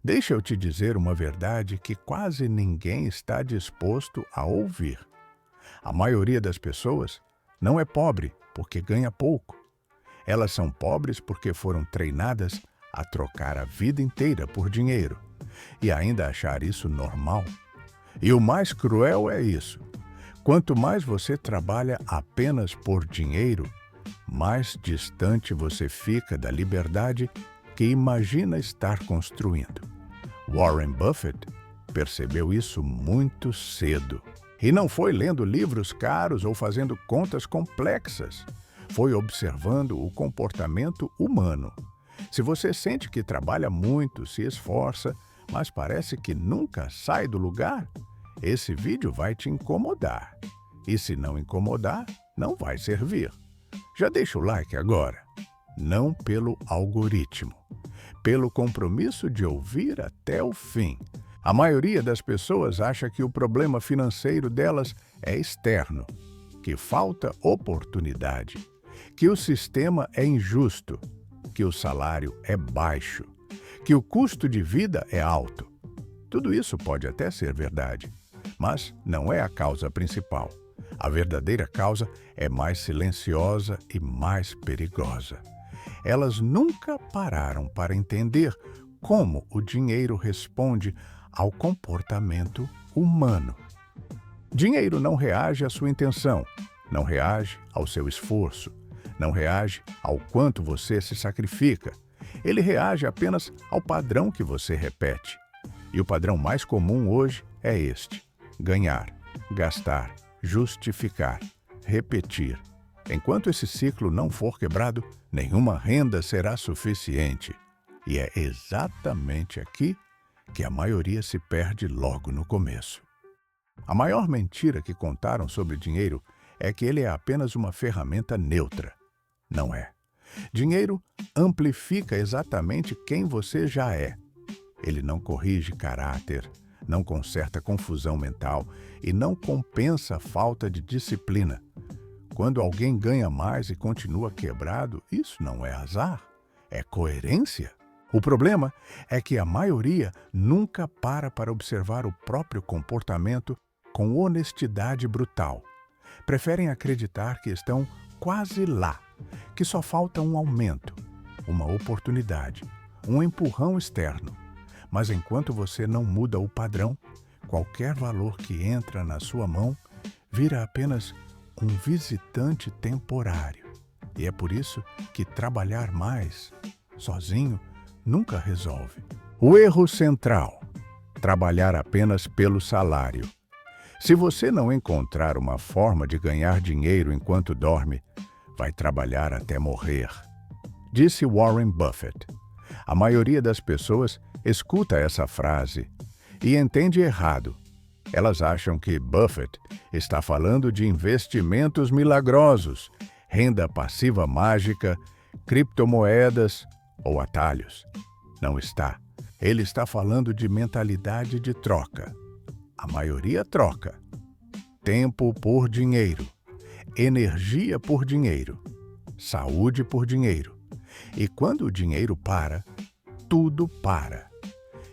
Deixa eu te dizer uma verdade que quase ninguém está disposto a ouvir. A maioria das pessoas não é pobre porque ganha pouco. Elas são pobres porque foram treinadas a trocar a vida inteira por dinheiro e ainda achar isso normal. E o mais cruel é isso. Quanto mais você trabalha apenas por dinheiro, mais distante você fica da liberdade que imagina estar construindo. Warren Buffett percebeu isso muito cedo. E não foi lendo livros caros ou fazendo contas complexas. Foi observando o comportamento humano. Se você sente que trabalha muito, se esforça, mas parece que nunca sai do lugar, esse vídeo vai te incomodar. E se não incomodar, não vai servir. Já deixa o like agora. Não pelo algoritmo, pelo compromisso de ouvir até o fim. A maioria das pessoas acha que o problema financeiro delas é externo, que falta oportunidade, que o sistema é injusto, que o salário é baixo, que o custo de vida é alto. Tudo isso pode até ser verdade, mas não é a causa principal. A verdadeira causa é mais silenciosa e mais perigosa. Elas nunca pararam para entender como o dinheiro responde ao comportamento humano. Dinheiro não reage à sua intenção, não reage ao seu esforço, não reage ao quanto você se sacrifica. Ele reage apenas ao padrão que você repete. E o padrão mais comum hoje é este: ganhar, gastar, justificar, repetir. Enquanto esse ciclo não for quebrado, nenhuma renda será suficiente. E é exatamente aqui que a maioria se perde logo no começo. A maior mentira que contaram sobre dinheiro é que ele é apenas uma ferramenta neutra. Não é. Dinheiro amplifica exatamente quem você já é. Ele não corrige caráter, não conserta confusão mental e não compensa a falta de disciplina. Quando alguém ganha mais e continua quebrado, isso não é azar, é coerência. O problema é que a maioria nunca para observar o próprio comportamento com honestidade brutal. Preferem acreditar que estão quase lá, que só falta um aumento, uma oportunidade, um empurrão externo. Mas enquanto você não muda o padrão, qualquer valor que entra na sua mão vira apenas um visitante temporário. E é por isso que trabalhar mais, sozinho, nunca resolve. O erro central: trabalhar apenas pelo salário. Se você não encontrar uma forma de ganhar dinheiro enquanto dorme, vai trabalhar até morrer. Disse Warren Buffett. A maioria das pessoas escuta essa frase e entende errado. Elas acham que Buffett está falando de investimentos milagrosos, renda passiva mágica, criptomoedas ou atalhos. Não está. Ele está falando de mentalidade de troca. A maioria troca. Tempo por dinheiro, energia por dinheiro, saúde por dinheiro. E quando o dinheiro para, tudo para.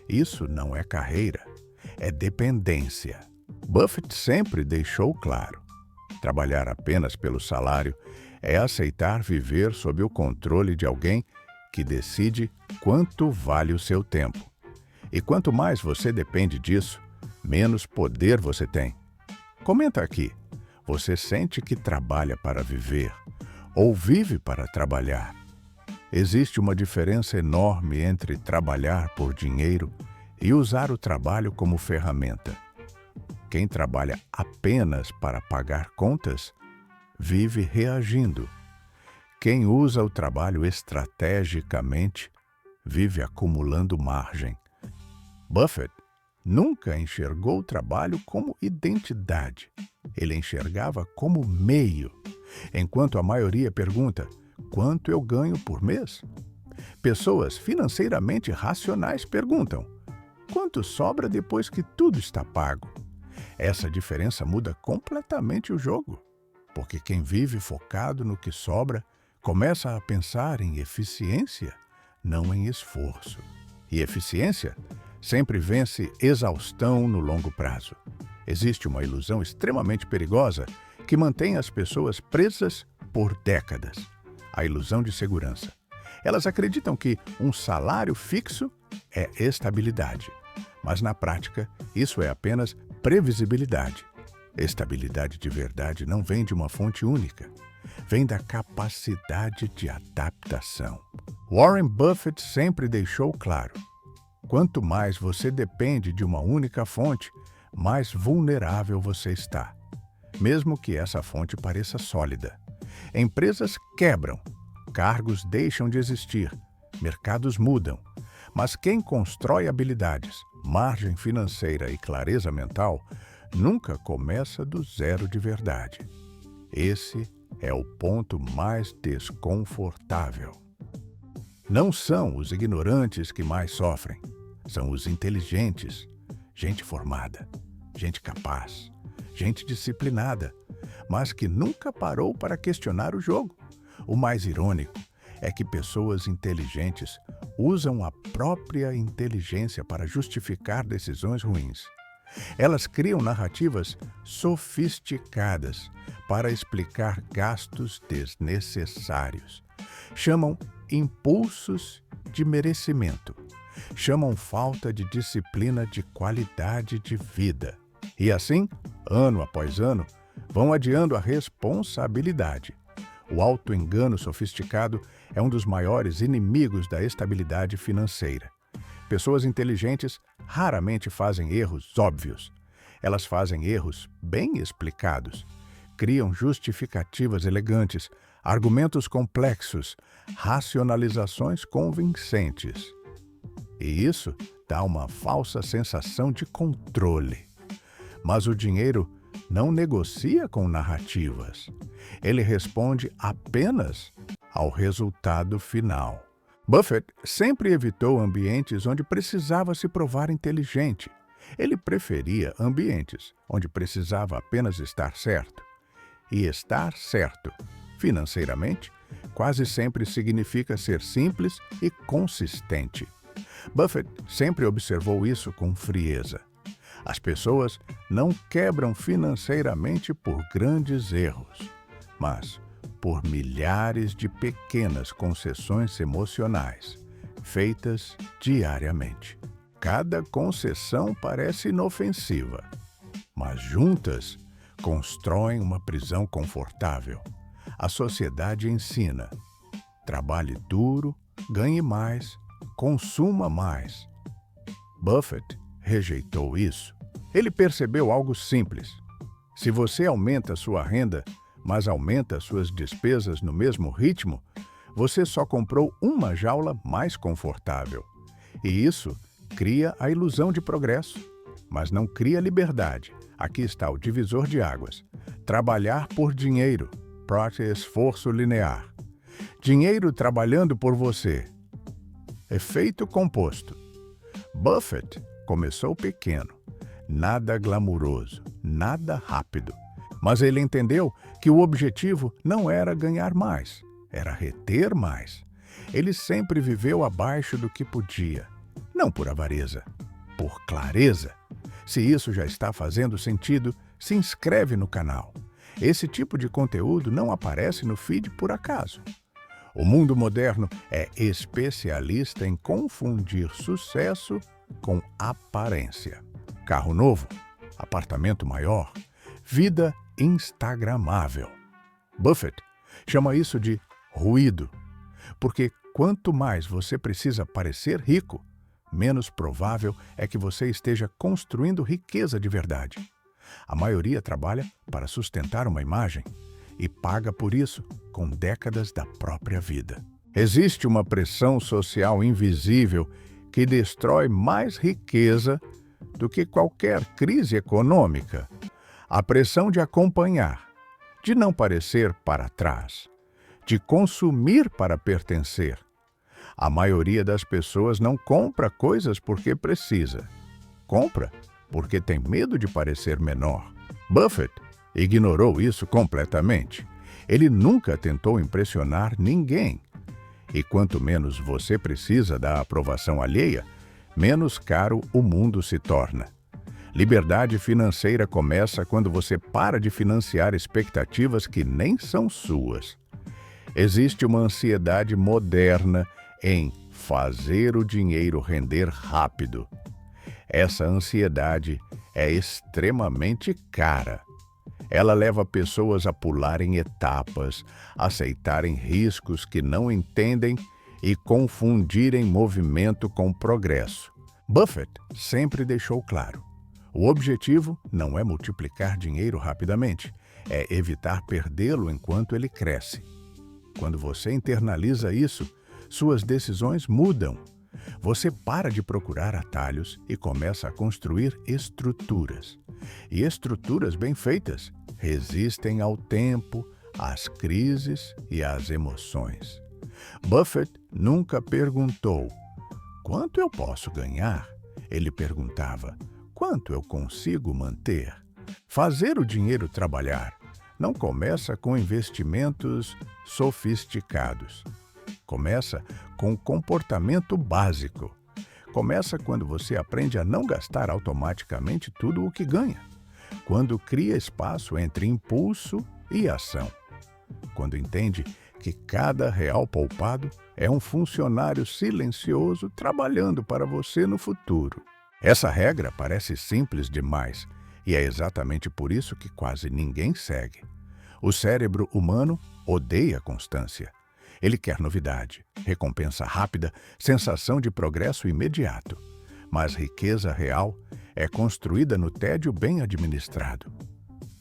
Isso não é carreira, é dependência. Buffett sempre deixou claro: trabalhar apenas pelo salário é aceitar viver sob o controle de alguém que decide quanto vale o seu tempo. E quanto mais você depende disso, menos poder você tem. Comenta aqui: você sente que trabalha para viver ou vive para trabalhar? Existe uma diferença enorme entre trabalhar por dinheiro e usar o trabalho como ferramenta. Quem trabalha apenas para pagar contas, vive reagindo. Quem usa o trabalho estrategicamente, vive acumulando margem. Buffett nunca enxergou o trabalho como identidade. Ele enxergava como meio, enquanto a maioria pergunta: quanto eu ganho por mês? Pessoas financeiramente racionais perguntam: quanto sobra depois que tudo está pago? Essa diferença muda completamente o jogo, porque quem vive focado no que sobra começa a pensar em eficiência, não em esforço. E eficiência sempre vence exaustão no longo prazo. Existe uma ilusão extremamente perigosa que mantém as pessoas presas por décadas: a ilusão de segurança. Elas acreditam que um salário fixo é estabilidade, mas na prática isso é apenas previsibilidade. Estabilidade de verdade não vem de uma fonte única, vem da capacidade de adaptação. Warren Buffett sempre deixou claro: quanto mais você depende de uma única fonte, mais vulnerável você está, mesmo que essa fonte pareça sólida. Empresas quebram, cargos deixam de existir, mercados mudam, mas quem constrói habilidades, margem financeira e clareza mental nunca começa do zero de verdade. Esse é o ponto mais desconfortável. Não são os ignorantes que mais sofrem, são os inteligentes, gente formada, gente capaz, gente disciplinada, mas que nunca parou para questionar o jogo. O mais irônico é que pessoas inteligentes usam a própria inteligência para justificar decisões ruins. Elas criam narrativas sofisticadas para explicar gastos desnecessários. Chamam impulsos de merecimento. Chamam falta de disciplina de qualidade de vida. E assim, ano após ano, vão adiando a responsabilidade. O autoengano sofisticado é um dos maiores inimigos da estabilidade financeira. Pessoas inteligentes raramente fazem erros óbvios. Elas fazem erros bem explicados. Criam justificativas elegantes, argumentos complexos, racionalizações convincentes. E isso dá uma falsa sensação de controle. Mas o dinheiro não negocia com narrativas. Ele responde apenas ao resultado final. Buffett sempre evitou ambientes onde precisava se provar inteligente. Ele preferia ambientes onde precisava apenas estar certo. E estar certo, financeiramente, quase sempre significa ser simples e consistente. Buffett sempre observou isso com frieza. As pessoas não quebram financeiramente por grandes erros, mas por milhares de pequenas concessões emocionais, feitas diariamente. Cada concessão parece inofensiva, mas juntas constroem uma prisão confortável. A sociedade ensina: trabalhe duro, ganhe mais, consuma mais. Buffett rejeitou isso. Ele percebeu algo simples: se você aumenta sua renda, mas aumenta suas despesas no mesmo ritmo, você só comprou uma jaula mais confortável. E isso cria a ilusão de progresso, mas não cria liberdade. Aqui está o divisor de águas. Trabalhar por dinheiro, esforço linear. Dinheiro trabalhando por você. Efeito composto. Buffett começou pequeno, nada glamuroso, nada rápido. Mas ele entendeu que o objetivo não era ganhar mais, era reter mais. Ele sempre viveu abaixo do que podia, não por avareza, por clareza. Se isso já está fazendo sentido, se inscreve no canal. Esse tipo de conteúdo não aparece no feed por acaso. O mundo moderno é especialista em confundir sucesso com aparência. Carro novo, apartamento maior, vida instagramável. Buffett chama isso de ruído, porque quanto mais você precisa parecer rico, menos provável é que você esteja construindo riqueza de verdade. A maioria trabalha para sustentar uma imagem e paga por isso com décadas da própria vida. Existe uma pressão social invisível que destrói mais riqueza do que qualquer crise econômica. A pressão de acompanhar, de não parecer para trás, de consumir para pertencer. A maioria das pessoas não compra coisas porque precisa. Compra porque tem medo de parecer menor. Buffett ignorou isso completamente. Ele nunca tentou impressionar ninguém. E quanto menos você precisa da aprovação alheia, menos caro o mundo se torna. Liberdade financeira começa quando você para de financiar expectativas que nem são suas. Existe uma ansiedade moderna em fazer o dinheiro render rápido. Essa ansiedade é extremamente cara. Ela leva pessoas a pularem etapas, aceitarem riscos que não entendem e confundirem movimento com progresso. Buffett sempre deixou claro: o objetivo não é multiplicar dinheiro rapidamente, é evitar perdê-lo enquanto ele cresce. Quando você internaliza isso, suas decisões mudam. Você para de procurar atalhos e começa a construir estruturas. E estruturas bem feitas resistem ao tempo, às crises e às emoções. Buffett nunca perguntou: quanto eu posso ganhar? Ele perguntava: quanto eu consigo manter? Fazer o dinheiro trabalhar não começa com investimentos sofisticados. Começa com comportamento básico. Começa quando você aprende a não gastar automaticamente tudo o que ganha. Quando cria espaço entre impulso e ação. Quando entende que cada real poupado é um funcionário silencioso trabalhando para você no futuro. Essa regra parece simples demais e é exatamente por isso que quase ninguém segue. O cérebro humano odeia constância. Ele quer novidade, recompensa rápida, sensação de progresso imediato. Mas riqueza real é construída no tédio bem administrado.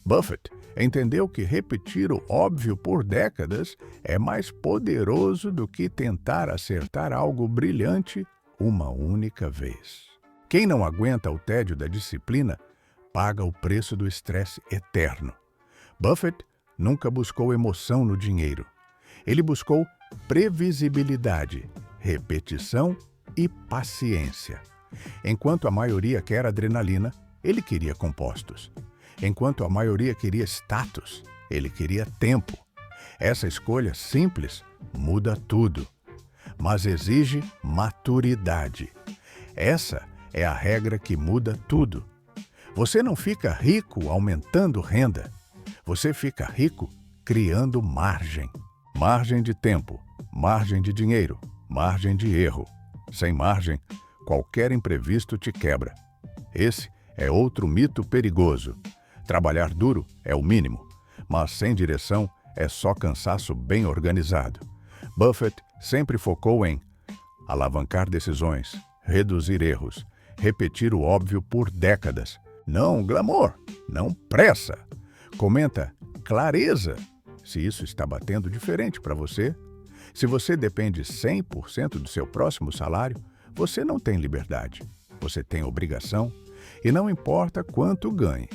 Buffett entendeu que repetir o óbvio por décadas é mais poderoso do que tentar acertar algo brilhante uma única vez. Quem não aguenta o tédio da disciplina paga o preço do estresse eterno. Buffett nunca buscou emoção no dinheiro. Ele buscou previsibilidade, repetição e paciência. Enquanto a maioria quer adrenalina, ele queria compostos. Enquanto a maioria queria status, ele queria tempo. Essa escolha simples muda tudo, mas exige maturidade. Essa é a regra que muda tudo. Você não fica rico aumentando renda. Você fica rico criando margem. Margem de tempo, margem de dinheiro, margem de erro. Sem margem, qualquer imprevisto te quebra. Esse é outro mito perigoso. Trabalhar duro é o mínimo, mas sem direção é só cansaço bem organizado. Buffett sempre focou em alavancar decisões, reduzir erros, repetir o óbvio por décadas. Não glamour, não pressa. Comenta clareza. Se isso está batendo diferente para você, se você depende 100% do seu próximo salário, você não tem liberdade. Você tem obrigação e não importa quanto ganhe.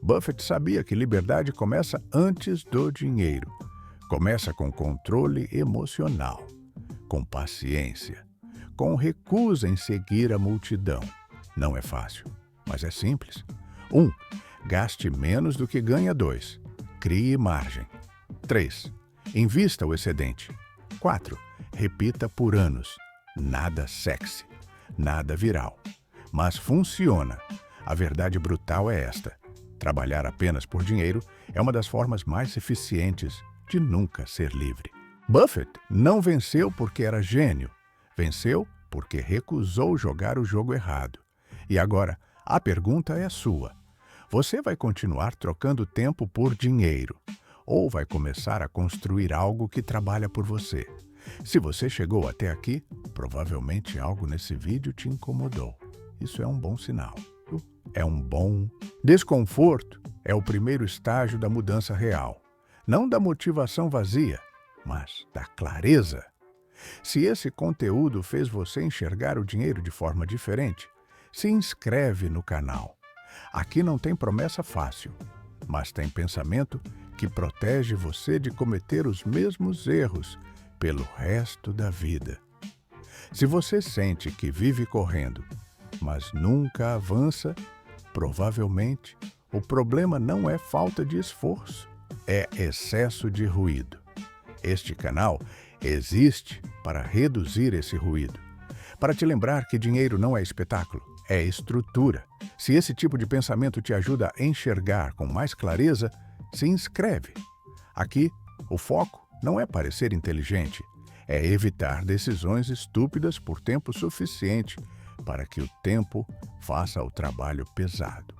Buffett sabia que liberdade começa antes do dinheiro. Começa com controle emocional, com paciência, com recusa em seguir a multidão. Não é fácil, mas é simples. 1. Gaste menos do que ganha. 2. Crie margem. 3. Invista o excedente. 4. Repita por anos. Nada sexy, nada viral. Mas funciona. A verdade brutal é esta: trabalhar apenas por dinheiro é uma das formas mais eficientes de nunca ser livre. Buffett não venceu porque era gênio. Venceu porque recusou jogar o jogo errado. E agora, a pergunta é sua. Você vai continuar trocando tempo por dinheiro? Ou vai começar a construir algo que trabalha por você? Se você chegou até aqui, provavelmente algo nesse vídeo te incomodou. Isso é um bom sinal. É um bom desconforto. É o primeiro estágio da mudança real. Não da motivação vazia, mas da clareza. Se esse conteúdo fez você enxergar o dinheiro de forma diferente, se inscreve no canal. Aqui não tem promessa fácil, mas tem pensamento que protege você de cometer os mesmos erros pelo resto da vida. Se você sente que vive correndo, mas nunca avança, provavelmente o problema não é falta de esforço, é excesso de ruído. Este canal existe para reduzir esse ruído, para te lembrar que dinheiro não é espetáculo, é estrutura. Se esse tipo de pensamento te ajuda a enxergar com mais clareza, se inscreve. Aqui, o foco não é parecer inteligente, é evitar decisões estúpidas por tempo suficiente para que o tempo faça o trabalho pesado.